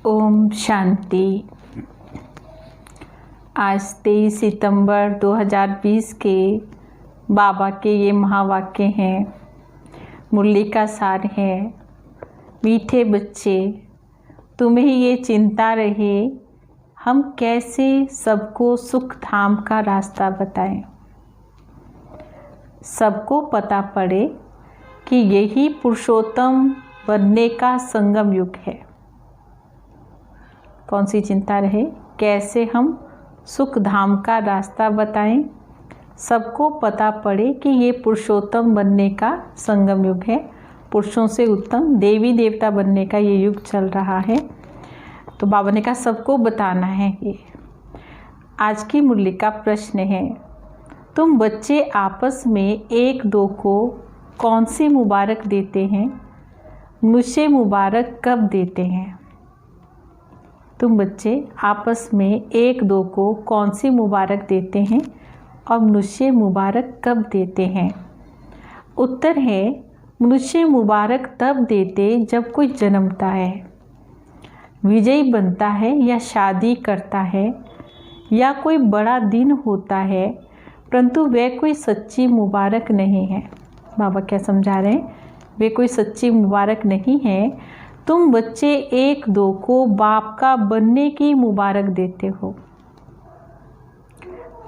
ओम शांति। आज 23 सितंबर 2020 के बाबा के ये महावाक्य हैं। मुरली का सार है, मीठे बच्चे, तुम्हें ये चिंता रहे हम कैसे सबको सुख धाम का रास्ता बताएं। सबको पता पड़े कि यही पुरुषोत्तम बनने का संगम युग है। कौन सी चिंता रहे, कैसे हम सुख धाम का रास्ता बताएं। सबको पता पड़े कि ये पुरुषोत्तम बनने का संगम युग है। पुरुषों से उत्तम देवी देवता बनने का ये युग चल रहा है। तो बाबा ने कहा सबको बताना है ये। आज की मुरली का प्रश्न है, तुम बच्चे आपस में एक दो को कौन सी मुबारक देते हैं? मुझे मुबारक कब देते हैं? तुम बच्चे आपस में एक दो को कौन सी मुबारक देते हैं और मनुष्य मुबारक कब देते हैं? उत्तर है, मनुष्य मुबारक तब देते जब कोई जन्मता है, विजयी बनता है या शादी करता है या कोई बड़ा दिन होता है, परंतु वह कोई सच्ची मुबारक नहीं है। बाबा क्या समझा रहे हैं? वे कोई सच्ची मुबारक नहीं है। तुम बच्चे एक दो को बाप का बनने की मुबारक देते हो।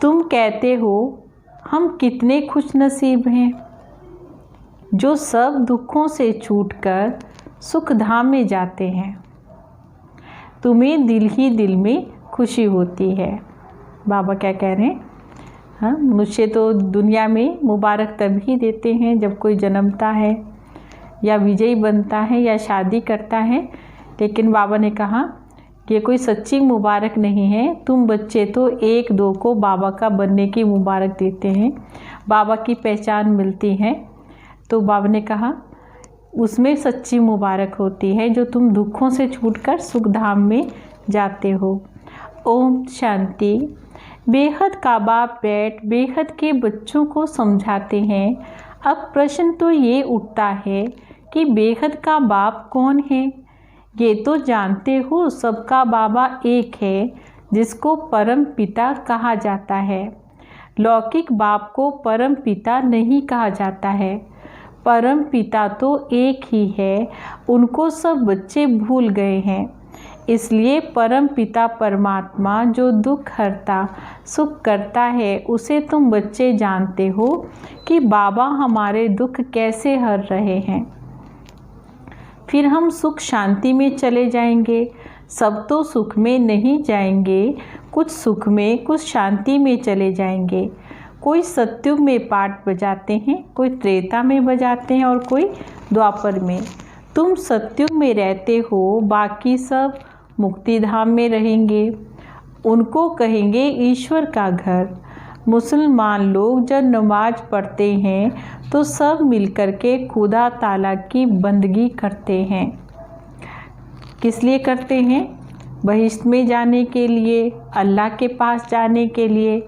तुम कहते हो हम कितने खुश नसीब हैं जो सब दुखों से छूटकर सुख धाम में जाते हैं। तुम्हें दिल ही दिल में खुशी होती है। बाबा क्या कह रहे हैं? हाँ, मनुष्य तो दुनिया में मुबारक तभी देते हैं जब कोई जन्मता है या विजयी बनता है या शादी करता है, लेकिन बाबा ने कहा ये कोई सच्ची मुबारक नहीं है। तुम बच्चे तो एक दो को बाबा का बनने की मुबारक देते हैं, बाबा की पहचान मिलती है। तो बाबा ने कहा उसमें सच्ची मुबारक होती है जो तुम दुखों से छूटकर सुख धाम में जाते हो। ओम शांति। बेहद का बाप बैठ बेहद के बच्चों को समझाते हैं। अब प्रश्न तो ये उठता है कि बेहद का बाप कौन है? ये तो जानते हो सबका बाबा एक है जिसको परम पिता कहा जाता है। लौकिक बाप को परम पिता नहीं कहा जाता है। परम पिता तो एक ही है, उनको सब बच्चे भूल गए हैं। इसलिए परम पिता परमात्मा जो दुख हरता सुख करता है उसे तुम बच्चे जानते हो कि बाबा हमारे दुख कैसे हर रहे हैं। फिर हम सुख शांति में चले जाएंगे। सब तो सुख में नहीं जाएंगे, कुछ सुख में कुछ शांति में चले जाएंगे। कोई सत्युग में पाठ बजाते हैं, कोई त्रेता में बजाते हैं और कोई द्वापर में। तुम सत्युग में रहते हो, बाकी सब मुक्ति धाम में रहेंगे। उनको कहेंगे ईश्वर का घर। मुसलमान लोग जब नमाज पढ़ते हैं तो सब मिलकर के खुदा ताला की बंदगी करते हैं। किस लिए करते हैं? बहिश्त में जाने के लिए, अल्लाह के पास जाने के लिए।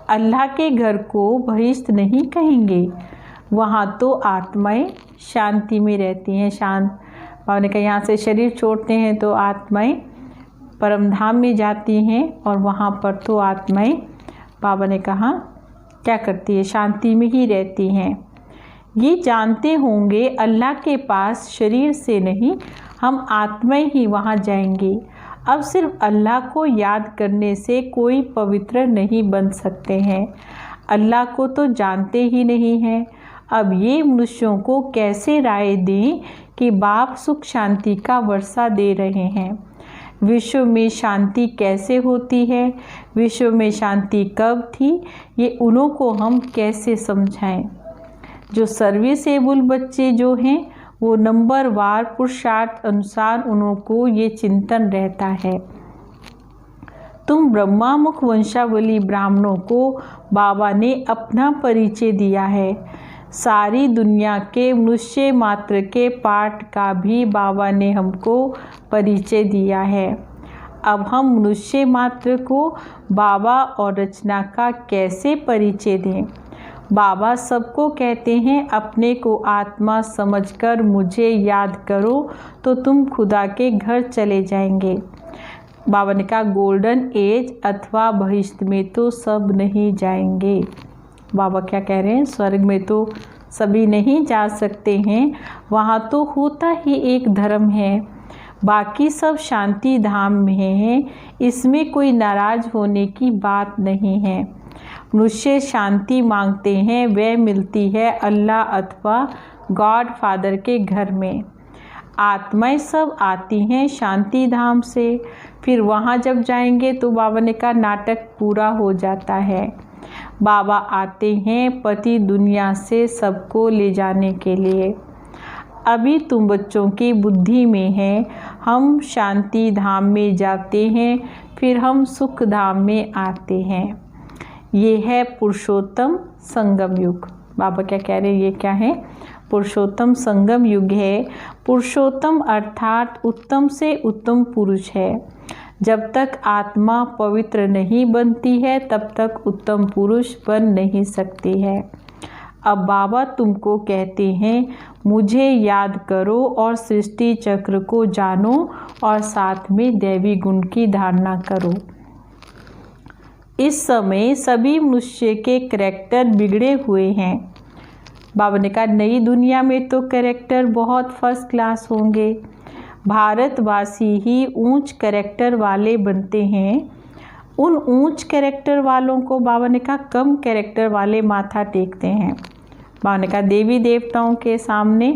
अल्लाह के घर को बहिश्त नहीं कहेंगे, वहाँ तो आत्माएं शांति में रहती हैं। शांत बाबा ने कहा यहाँ से शरीर छोड़ते हैं तो आत्माएं परमधाम में जाती हैं और वहाँ पर तो आत्माएं बाबा ने कहा क्या करती है? शांति में ही रहती हैं। ये जानते होंगे अल्लाह के पास शरीर से नहीं, हम आत्माएं ही वहाँ जाएंगे। अब सिर्फ अल्लाह को याद करने से कोई पवित्र नहीं बन सकते हैं। अल्लाह को तो जानते ही नहीं हैं। अब ये मनुष्यों को कैसे राय दें कि बाप सुख शांति का वर्षा दे रहे हैं? विश्व में शांति कैसे होती है, विश्व में शांति कब थी, ये उन्हों को हम कैसे समझाएं? जो सर्विसेबल बच्चे जो हैं वो नंबर वार पुरुषार्थ अनुसार उन्हों को ये चिंतन रहता है। तुम ब्रह्मा मुख वंशावली ब्राह्मणों को बाबा ने अपना परिचय दिया है। सारी दुनिया के मनुष्य मात्र के पाठ का भी बाबा ने हमको परिचय दिया है। अब हम मनुष्य मात्र को बाबा और रचना का कैसे परिचय दें? बाबा सबको कहते हैं अपने को आत्मा समझकर मुझे याद करो तो तुम खुदा के घर चले जाएंगे। बाबा ने कहा गोल्डन एज अथवा भविष्य में तो सब नहीं जाएंगे। बाबा क्या कह रहे हैं, स्वर्ग में तो सभी नहीं जा सकते हैं, वहाँ तो होता ही एक धर्म है, बाकी सब शांति धाम में हैं, इसमें कोई नाराज होने की बात नहीं है। मनुष्य शांति मांगते हैं, वह मिलती है अल्लाह अथवा गॉड फादर के घर में। आत्माएं सब आती हैं शांति धाम से, फिर वहाँ जब जाएंगे तो बाबा ने कहा नाटक पूरा हो जाता है। बाबा आते हैं पति दुनिया से सबको ले जाने के लिए। अभी तुम बच्चों की बुद्धि में है, हम शांति धाम में जाते हैं, फिर हम सुख धाम में आते हैं। ये है पुरुषोत्तम संगम युग। बाबा क्या कह रहे हैं, ये क्या है, पुरुषोत्तम संगम युग है। पुरुषोत्तम अर्थात उत्तम से उत्तम पुरुष है। जब तक आत्मा पवित्र नहीं बनती है तब तक उत्तम पुरुष बन नहीं सकती है। अब बाबा तुमको कहते हैं मुझे याद करो और सृष्टि चक्र को जानो और साथ में दैवी गुण की धारणा करो। इस समय सभी मनुष्य के कैरेक्टर बिगड़े हुए हैं। बाबा ने कहा नई दुनिया में तो कैरेक्टर बहुत फर्स्ट क्लास होंगे। भारतवासी ही ऊंच कैरेक्टर वाले बनते हैं। उन ऊंच कैरेक्टर वालों को बाबा ने कहा कम कैरेक्टर वाले माथा टेकते हैं। बाबा ने कहा देवी देवताओं के सामने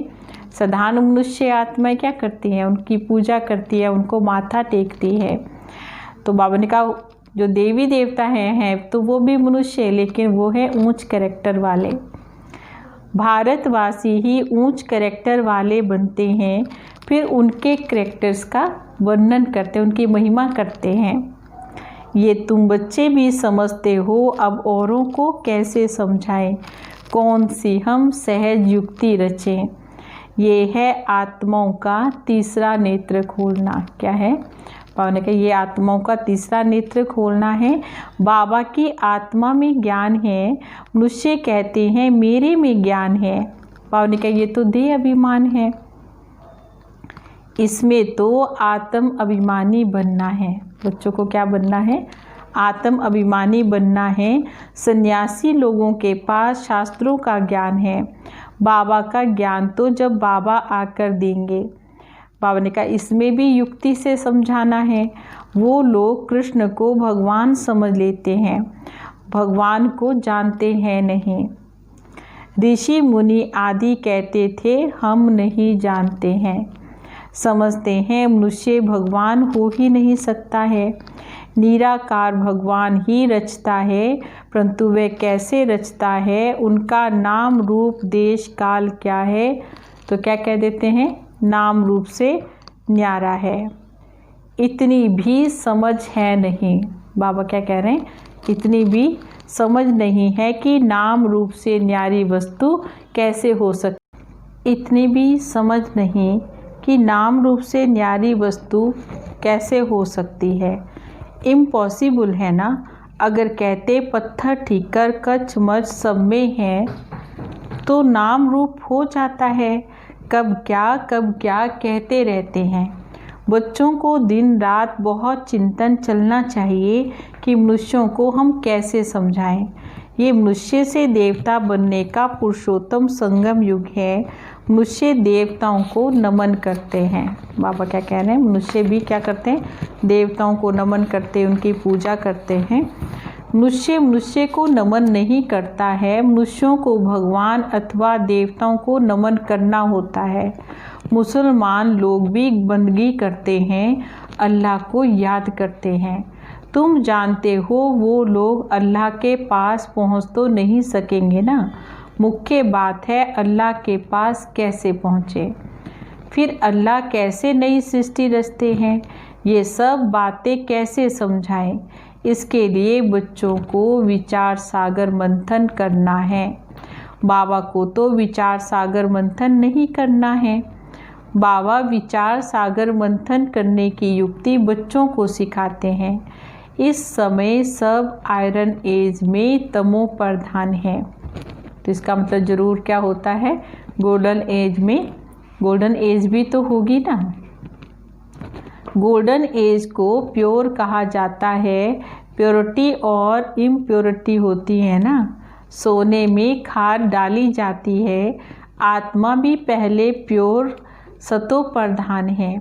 साधारण मनुष्य आत्माएं क्या करती हैं, उनकी पूजा करती है, उनको माथा टेकती है। तो बाबा ने कहा जो देवी देवता हैं तो वो भी मनुष्य, लेकिन वो है ऊंच कैरेक्टर वाले। भारतवासी ही ऊंच कैरेक्टर वाले बनते हैं, फिर उनके कैरेक्टर्स का वर्णन करते हैं, उनकी महिमा करते हैं। ये तुम बच्चे भी समझते हो, अब औरों को कैसे समझाएं, कौन सी हम सहज युक्ति रचें। ये है आत्माओं का तीसरा नेत्र खोलना। क्या है, बाबा ने कहा ये आत्माओं का तीसरा नेत्र खोलना है। बाबा की आत्मा में ज्ञान है, मनुष्य कहते हैं मेरे में ज्ञान है। बाबा ने कहा ये तो देह अभिमान है, इसमें तो आत्म अभिमानी बनना है। बच्चों को क्या बनना है, आत्म अभिमानी बनना है। सन्यासी लोगों के पास शास्त्रों का ज्ञान है, बाबा का ज्ञान तो जब बाबा आकर देंगे। बाबा ने कहा इसमें भी युक्ति से समझाना है। वो लोग कृष्ण को भगवान समझ लेते हैं, भगवान को जानते हैं नहीं। ऋषि मुनि आदि कहते थे हम नहीं जानते हैं, समझते हैं मनुष्य भगवान हो ही नहीं सकता है। निराकार भगवान ही रचता है, परंतु वह कैसे रचता है, उनका नाम रूप देश काल क्या है, तो क्या कह देते हैं नाम रूप से न्यारा है। इतनी भी समझ है नहीं। बाबा क्या कह रहे हैं, इतनी भी समझ नहीं है कि नाम रूप से न्यारी वस्तु कैसे हो सकती, इतनी भी समझ नहीं कि नाम रूप से न्यारी वस्तु कैसे हो सकती है। इम्पॉसिबल है ना। अगर कहते पत्थर ठीकर कच मच सब में है तो नाम रूप हो जाता है। कब क्या कहते रहते हैं। बच्चों को दिन रात बहुत चिंतन चलना चाहिए कि मनुष्यों को हम कैसे समझाएं। ये मनुष्य से देवता बनने का पुरुषोत्तम संगम युग है। मनुष्य देवताओं को नमन करते हैं। बाबा क्या कह रहे हैं, मनुष्य भी क्या करते हैं, देवताओं को नमन करते हैं, उनकी पूजा करते हैं। मनुष्य को नमन नहीं करता है, मनुष्यों को भगवान अथवा देवताओं को नमन करना होता है। मुसलमान लोग भी बंदगी करते हैं, अल्लाह को याद करते हैं। तुम जानते हो वो लोग अल्लाह के पास पहुँच तो नहीं सकेंगे ना। मुख्य बात है अल्लाह के पास कैसे पहुँचे, फिर अल्लाह कैसे नई सृष्टि रचते हैं, ये सब बातें कैसे समझाएं। इसके लिए बच्चों को विचार सागर मंथन करना है। बाबा को तो विचार सागर मंथन नहीं करना है। बाबा विचार सागर मंथन करने की युक्ति बच्चों को सिखाते हैं। इस समय सब आयरन एज में तमो प्रधान है। तो इसका मतलब ज़रूर क्या होता है, गोल्डन एज में गोल्डन एज भी तो होगी ना। गोल्डन एज को प्योर कहा जाता है। प्योरिटी और इम्प्योरिटी होती है ना। सोने में खाद डाली जाती है। आत्मा भी पहले प्योर सतो प्रधान है,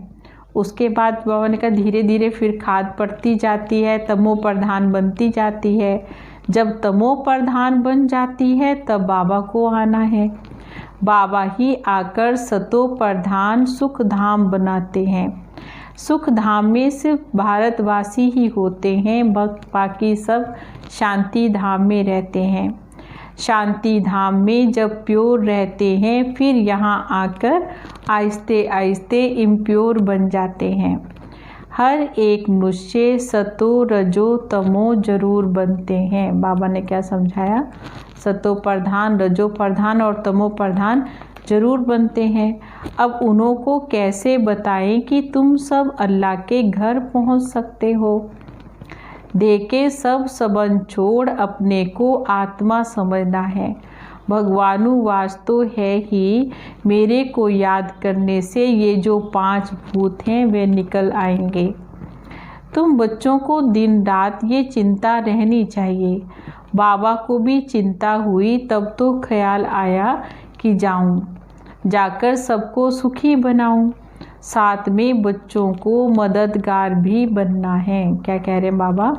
उसके बाद बाबा ने कहा धीरे धीरे फिर खाद पड़ती जाती है, तमो प्रधान बनती जाती है। जब तमो प्रधान बन जाती है तब बाबा को आना है। बाबा ही आकर सतो प्रधान सुख धाम बनाते हैं। सुख धाम में सिर्फ भारतवासी ही होते हैं, बाकी सब शांति धाम में रहते हैं। शांति धाम में जब प्योर रहते हैं फिर यहाँ आकर आहिस्ते आहिस्ते इम्प्योर बन जाते हैं। हर एक मनुष्य सतो रजो तमो जरूर बनते हैं। बाबा ने क्या समझाया, सतो प्रधान, रजो प्रधान और तमो प्रधान जरूर बनते हैं। अब उन्हों को कैसे बताएं कि तुम सब अल्लाह के घर पहुंच सकते हो। देखे सब संबंध छोड़ अपने को आत्मा समझना है। भगवानुवास तो है ही, मेरे को याद करने से ये जो 5 भूत हैं वे निकल आएंगे। तुम बच्चों को दिन रात ये चिंता रहनी चाहिए। बाबा को भी चिंता हुई, तब तो ख्याल आया कि जाऊं, जाकर सबको सुखी बनाऊं। साथ में बच्चों को मददगार भी बनना है। क्या कह रहे हैं बाबा,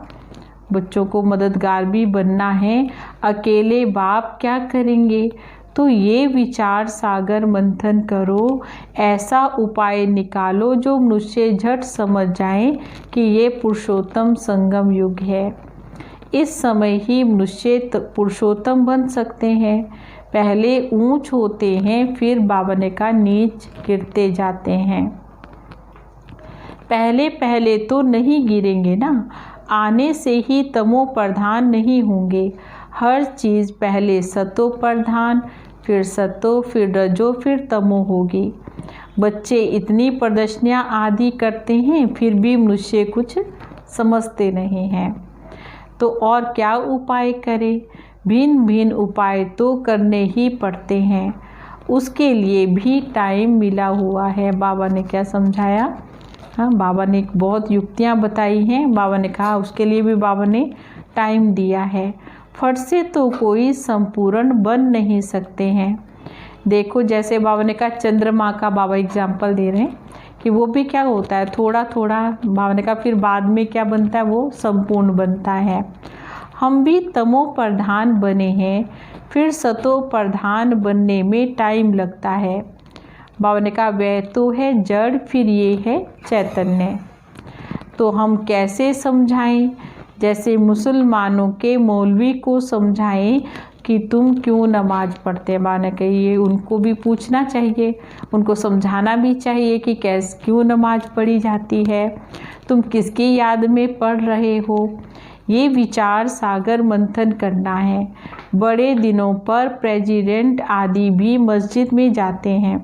बच्चों को मददगार भी बनना है। अकेले बाप क्या करेंगे, तो ये विचार सागर मंथन करो, ऐसा उपाय निकालो जो मनुष्य झट समझ जाए कि ये पुरुषोत्तम संगम युग है। इस समय ही मनुष्य पुरुषोत्तम बन सकते हैं। पहले ऊंच होते हैं, फिर बाबा ने कहा नीच गिरते जाते हैं। पहले पहले तो नहीं गिरेंगे ना, आने से ही तमो प्रधान नहीं होंगे। हर चीज़ पहले सतो प्रधान, फिर सतो, फिर रजो, फिर तमो होगी। बच्चे इतनी प्रदर्शनियाँ आदि करते हैं, फिर भी मनुष्य कुछ समझते नहीं हैं। तो और क्या उपाय करें, भिन्न भिन्न उपाय तो करने ही पड़ते हैं। उसके लिए भी टाइम मिला हुआ है। बाबा ने क्या समझाया, हाँ बाबा ने बहुत युक्तियाँ बताई हैं। बाबा ने कहा उसके लिए भी बाबा ने टाइम दिया है। फट से तो कोई संपूर्ण बन नहीं सकते हैं। देखो जैसे बाबा ने कहा चंद्रमा का बाबा एग्जाम्पल दे रहे हैं कि वो भी क्या होता है, थोड़ा थोड़ा बाबा ने कहा फिर बाद में क्या बनता है, वो संपूर्ण बनता है। हम भी तमो प्रधान बने हैं, फिर सतो प्रधान बनने में टाइम लगता है। बाबा ने कहा वह तो है जड़, फिर ये है चैतन्य। तो हम कैसे समझाएं, जैसे मुसलमानों के मौलवी को समझाएं कि तुम क्यों नमाज पढ़ते हैं। बाबा ने कहा ये उनको भी पूछना चाहिए, उनको समझाना भी चाहिए कि कैसे क्यों नमाज पढ़ी जाती है, तुम किसकी याद में पढ़ रहे हो। ये विचार सागर मंथन करना है। बड़े दिनों पर प्रेसिडेंट आदि भी मस्जिद में जाते हैं।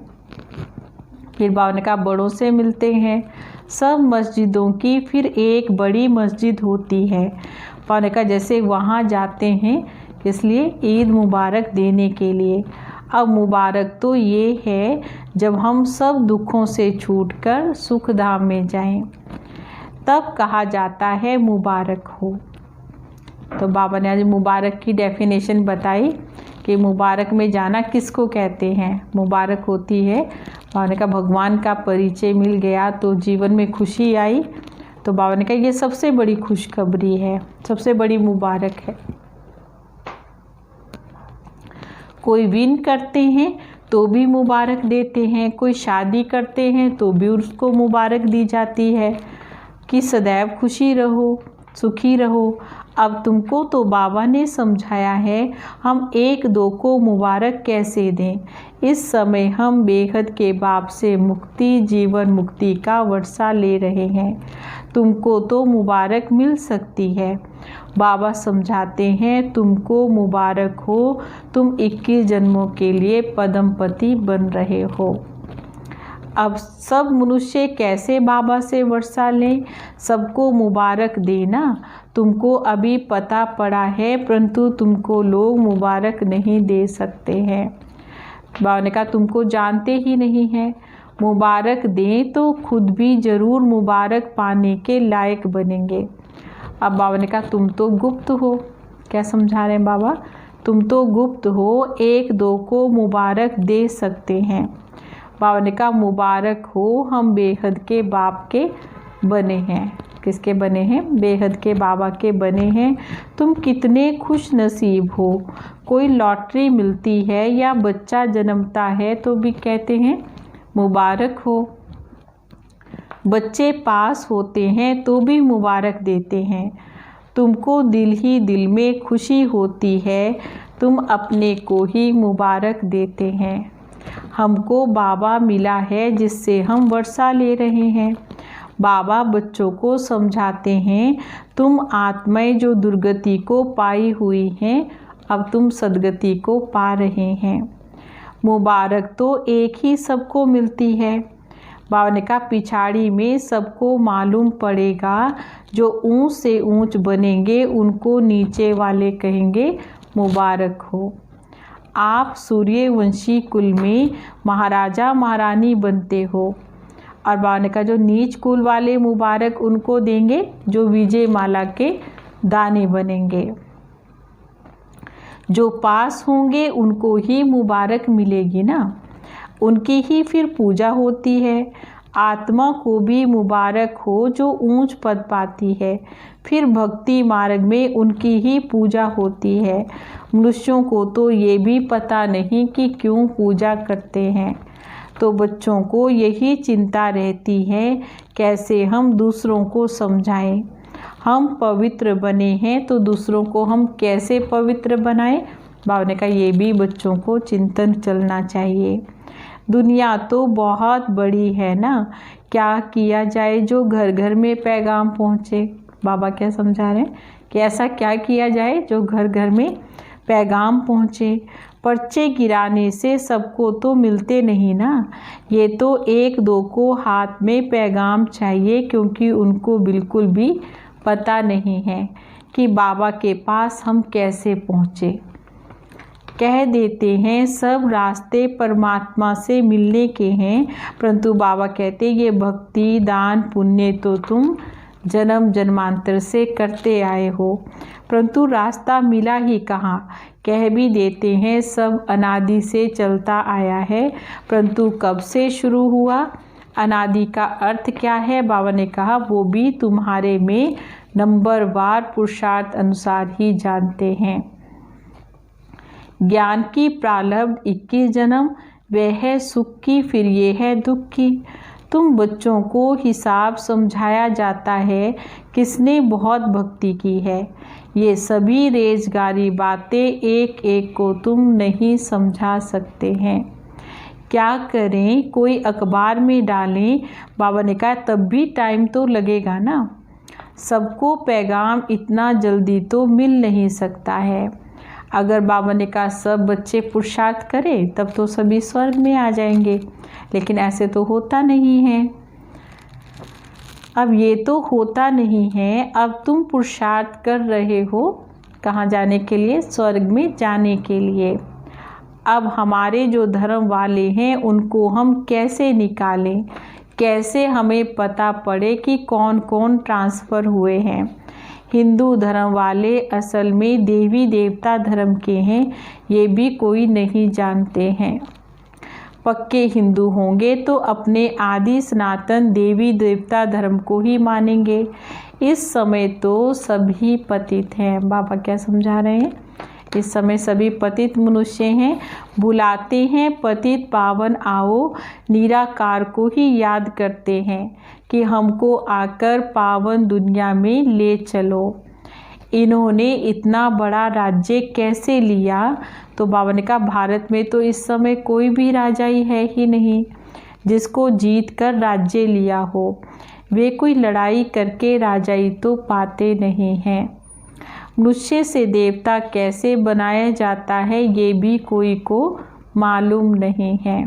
फिर बाबा ने कहा बड़ों से मिलते हैं। सब मस्जिदों की फिर एक बड़ी मस्जिद होती है। बाबा ने कहा जैसे वहाँ जाते हैं इसलिए ईद मुबारक देने के लिए। अब मुबारक तो ये है जब हम सब दुखों से छूटकर सुख धाम में जाएं, तब कहा जाता है मुबारक हो। तो बाबा ने आज मुबारक की डेफिनेशन बताई कि मुबारक में जाना किसको कहते हैं। मुबारक होती है, बाबा ने कहा भगवान का परिचय मिल गया तो जीवन में खुशी आई। तो बाबा ने कहा ये सबसे बड़ी खुशखबरी है, सबसे बड़ी मुबारक है। कोई विन करते हैं तो भी मुबारक देते हैं, कोई शादी करते हैं तो भी उसको मुबारक दी जाती है कि सदैव खुशी रहो, सुखी रहो। अब तुमको तो बाबा ने समझाया है, हम एक दो को मुबारक कैसे दें। इस समय हम बेहद के बाप से मुक्ति, जीवन मुक्ति का वर्षा ले रहे हैं। तुमको तो मुबारक मिल सकती है। बाबा समझाते हैं तुमको मुबारक हो, तुम 21 जन्मों के लिए पद्मपति बन रहे हो। अब सब मनुष्य कैसे बाबा से वर्षा लें, सबको मुबारक देना। तुमको अभी पता पड़ा है, परंतु तुमको लोग मुबारक नहीं दे सकते हैं। बाबा ने कहा तुमको जानते ही नहीं हैं। मुबारक दें तो खुद भी ज़रूर मुबारक पाने के लायक बनेंगे। अब बाबा ने कहा तुम तो गुप्त हो। क्या समझा रहे हैं बाबा? तुम तो गुप्त हो, एक दो को मुबारक दे सकते हैं। बाबा ने कहा मुबारक हो, हम बेहद के बाप के बने हैं। किसके बने हैं? बेहद के बाबा के बने हैं। तुम कितने खुश नसीब हो। कोई लॉटरी मिलती है या बच्चा जन्मता है तो भी कहते हैं मुबारक हो। बच्चे पास होते हैं तो भी मुबारक देते हैं। तुमको दिल ही दिल में खुशी होती है, तुम अपने को ही मुबारक देते हैं। हमको बाबा मिला है जिससे हम वर्षा ले रहे हैं। बाबा बच्चों को समझाते हैं, तुम आत्माएं जो दुर्गति को पाई हुई हैं, अब तुम सद्गति को पा रहे हैं। मुबारक तो एक ही सबको मिलती है। बाबा ने कहा पिछाड़ी में सबको मालूम पड़ेगा, जो ऊंच से ऊंच बनेंगे उनको नीचे वाले कहेंगे मुबारक हो। आप सूर्यवंशी कुल में महाराजा महारानी बनते हो। और बाबा ने कहा जो नीच कुल वाले मुबारक उनको देंगे जो विजय माला के दानी बनेंगे। जो पास होंगे उनको ही मुबारक मिलेगी ना, उनकी ही फिर पूजा होती है। आत्मा को भी मुबारक हो जो ऊंच पद पाती है, फिर भक्ति मार्ग में उनकी ही पूजा होती है। मनुष्यों को तो ये भी पता नहीं कि क्यों पूजा करते हैं, तो बच्चों को यही चिंता रहती है कैसे हम दूसरों को समझाएं। हम पवित्र बने हैं तो दूसरों को हम कैसे पवित्र बनाएं। बाबा ने कहा ये भी बच्चों को चिंतन चलना चाहिए। दुनिया तो बहुत बड़ी है ना, क्या किया जाए जो घर घर में पैगाम पहुँचे। बाबा क्या समझा रहे हैं कि ऐसा क्या किया जाए जो घर घर में पैगाम पहुँचे। पर्चे गिराने से सबको तो मिलते नहीं ना, ये तो एक दो को हाथ में पैगाम चाहिए, क्योंकि उनको बिल्कुल भी पता नहीं है कि बाबा के पास हम कैसे पहुँचे। कह देते हैं सब रास्ते परमात्मा से मिलने के हैं, परंतु बाबा कहते ये भक्ति दान पुण्य तो तुम जन्म जन्मांतर से करते आए हो, परंतु रास्ता मिला ही कहाँ। कह भी देते हैं सब अनादि से चलता आया है, परंतु कब से शुरू हुआ, अनादि का अर्थ क्या है। बाबा ने कहा वो भी तुम्हारे में नंबरवार पुरुषार्थ अनुसार ही जानते हैं। ज्ञान की प्रारब्ध 21 जन्म, वह है सुख की, फिर ये है दुख की। तुम बच्चों को हिसाब समझाया जाता है किसने बहुत भक्ति की है। ये सभी रेजगारी बातें एक एक को तुम नहीं समझा सकते हैं। क्या करें, कोई अखबार में डालें। बाबा ने कहा तब भी टाइम तो लगेगा ना, सबको पैगाम इतना जल्दी तो मिल नहीं सकता है। अगर बाबा ने कहा सब बच्चे पुरुषार्थ करें तब तो सभी स्वर्ग में आ जाएंगे, लेकिन ऐसे तो होता नहीं है। अब ये तो होता नहीं है। अब तुम पुरुषार्थ कर रहे हो कहाँ जाने के लिए? स्वर्ग में जाने के लिए। अब हमारे जो धर्म वाले हैं उनको हम कैसे निकालें, कैसे हमें पता पड़े कि कौन कौन ट्रांसफ़र हुए हैं। हिंदू धर्म वाले असल में देवी देवता धर्म के हैं, ये भी कोई नहीं जानते हैं। पक्के हिंदू होंगे तो अपने आदि सनातन देवी देवता धर्म को ही मानेंगे। इस समय तो सभी पतित हैं। बाबा क्या समझा रहे हैं? इस समय सभी पतित मनुष्य हैं। बुलाते हैं पतित पावन आओ, निराकार को ही याद करते हैं कि हमको आकर पावन दुनिया में ले चलो। इन्होंने इतना बड़ा राज्य कैसे लिया? तो बाबा ने कहा भारत में तो इस समय कोई भी राजा ही है ही नहीं जिसको जीत कर राज्य लिया हो। वे कोई लड़ाई करके राजाई तो पाते नहीं हैं। मनुष्य से देवता कैसे बनाया जाता है ये भी कोई को मालूम नहीं है।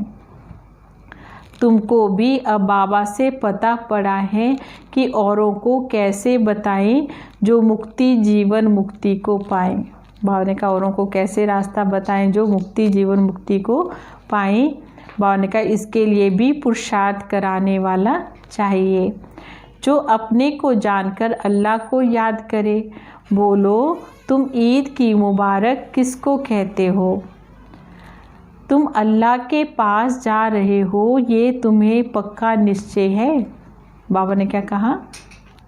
तुमको भी अब बाबा से पता पड़ा है कि औरों को कैसे बताएं जो मुक्ति जीवन मुक्ति को पाएं। बाबा ने कहा औरों को कैसे रास्ता बताएं जो मुक्ति जीवन मुक्ति को पाएं। बाबा ने कहा इसके लिए भी पुरुषार्थ कराने वाला चाहिए जो अपने को जानकर अल्लाह को याद करे। बोलो तुम ईद की मुबारक किसको कहते हो? तुम अल्लाह के पास जा रहे हो ये तुम्हें पक्का निश्चय है। बाबा ने क्या कहा?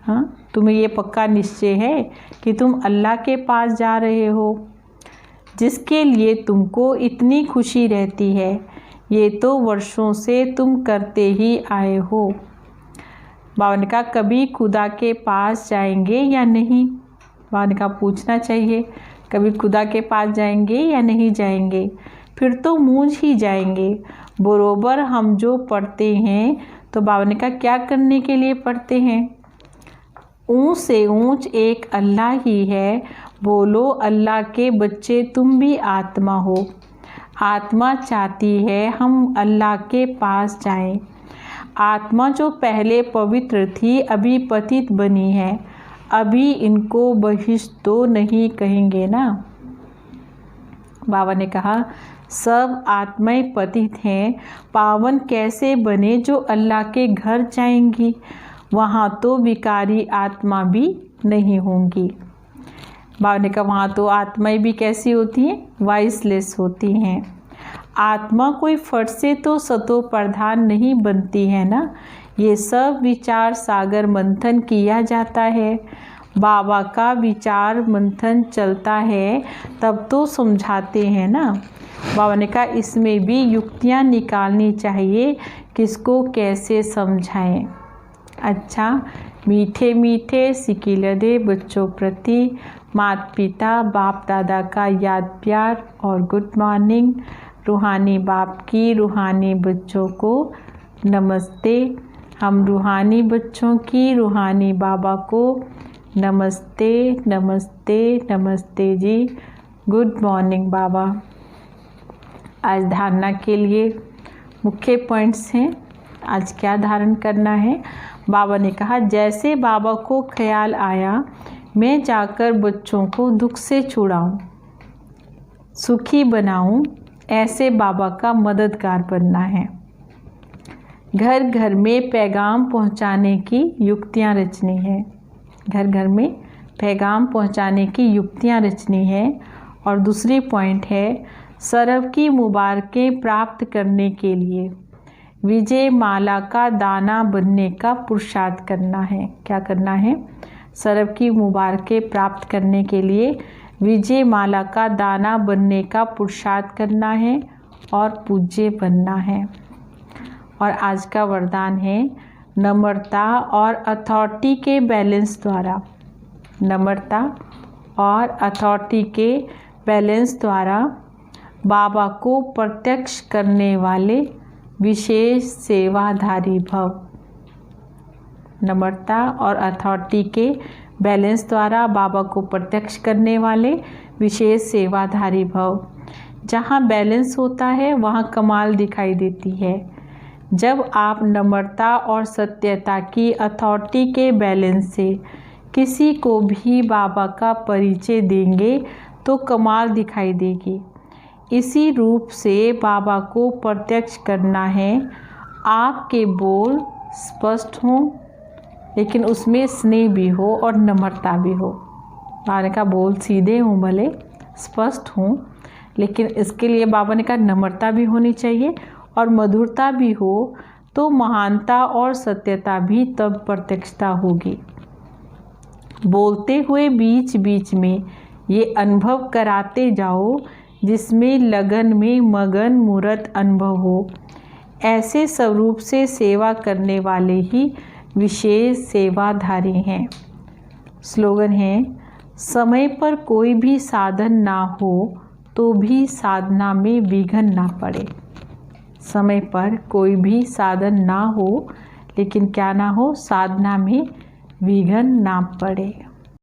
हाँ, तुम्हें ये पक्का निश्चय है कि तुम अल्लाह के पास जा रहे हो जिसके लिए तुमको इतनी खुशी रहती है। ये तो वर्षों से तुम करते ही आए हो। बाबा ने कहा कभी खुदा के पास जाएंगे या नहीं? बाबा ने कहा पूछना चाहिए कभी खुदा के पास जाएंगे या नहीं जाएंगे? फिर तो मूंझ ही जाएंगे। बरोबर हम जो पढ़ते हैं तो बाबा ने कहा क्या करने के लिए पढ़ते हैं? ऊंच से ऊंच एक अल्लाह ही है। बोलो अल्लाह के बच्चे तुम भी आत्मा हो। आत्मा चाहती है हम अल्लाह के पास जाएं। आत्मा जो पहले पवित्र थी अभी पतित बनी है। अभी इनको बहिष्ठ तो नहीं कहेंगे ना? बाबा ने कहा सब आत्माएं पतित हैं, पावन कैसे बने जो अल्लाह के घर जाएंगी? वहाँ तो विकारी आत्मा भी नहीं होंगी। बाबा ने कहा वहाँ तो आत्माएं भी कैसी होती हैं? वाइसलेस होती हैं। आत्मा कोई फट से तो सतो प्रधान नहीं बनती है ना। ये सब विचार सागर मंथन किया जाता है। बाबा का विचार मंथन चलता है तब तो समझाते हैं ना। बाबा ने कहा इसमें भी युक्तियाँ निकालनी चाहिए किसको कैसे समझाएं। अच्छा, मीठे मीठे सिकिलदे बच्चों प्रति माता पिता बाप दादा का याद प्यार और गुड मॉर्निंग। रूहानी बाप की रूहानी बच्चों को नमस्ते। हम रूहानी बच्चों की रूहानी बाबा को नमस्ते नमस्ते नमस्ते जी। गुड मॉर्निंग बाबा। आज धारणा के लिए मुख्य पॉइंट्स हैं। आज क्या धारण करना है? बाबा ने कहा जैसे बाबा को ख्याल आया मैं जाकर बच्चों को दुख से छुड़ाऊं, सुखी बनाऊं, ऐसे बाबा का मददगार बनना है। घर घर में पैगाम पहुंचाने की युक्तियां रचनी है। घर घर में पैगाम पहुंचाने की युक्तियां रचनी है। और दूसरी पॉइंट है सरब की मुबारकें प्राप्त करने के लिए विजय माला का दाना बनने का पुरुषार्थ करना है। क्या करना है? सरब की मुबारकें प्राप्त करने के लिए विजय माला का दाना बनने का पुरुषार्थ करना है और पूज्य बनना है। और आज का वरदान है नम्रता और अथॉरिटी के बैलेंस द्वारा। नम्रता और अथॉरिटी के बैलेंस द्वारा बाबा को प्रत्यक्ष करने वाले विशेष सेवाधारी भव। नम्रता और अथॉरिटी के बैलेंस द्वारा बाबा को प्रत्यक्ष करने वाले विशेष सेवाधारी भव। जहाँ बैलेंस होता है वहाँ कमाल दिखाई देती है। जब आप नम्रता और सत्यता की अथॉरिटी के बैलेंस से किसी को भी बाबा का परिचय देंगे तो कमाल दिखाई देगी। इसी रूप से बाबा को प्रत्यक्ष करना है। आपके बोल स्पष्ट हों लेकिन उसमें स्नेह भी हो और नम्रता भी हो। बाबा ने कहा बोल सीधे हों भले स्पष्ट हों, लेकिन इसके लिए बाबा ने कहा नम्रता भी होनी चाहिए और मधुरता भी हो, तो महानता और सत्यता भी तब प्रत्यक्षता होगी। बोलते हुए बीच बीच में ये अनुभव कराते जाओ जिसमें लगन में मगन मूर्त अनुभव हो। ऐसे स्वरूप से सेवा करने वाले ही विशेष सेवाधारी हैं। स्लोगन है समय पर कोई भी साधन ना हो तो भी साधना में विघ्न ना पड़े। समय पर कोई भी साधन ना हो लेकिन क्या ना हो, साधना में विघ्न ना पड़े।